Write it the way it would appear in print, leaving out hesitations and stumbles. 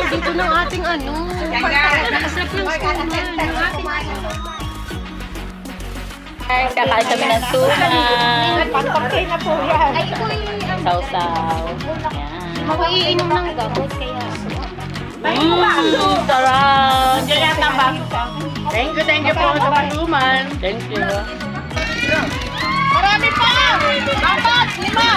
Dito ng ating ano. Nakasarap yung suman. Yung ating Ay, kakain kami ng suman. Pagpapay na po yan. Ay, ito yung Sausaw. Yan. mag-iinom ng gamot kaya. Sarap. Thank you po sa patuman. Thank you. Marami pa! Dapat! 5!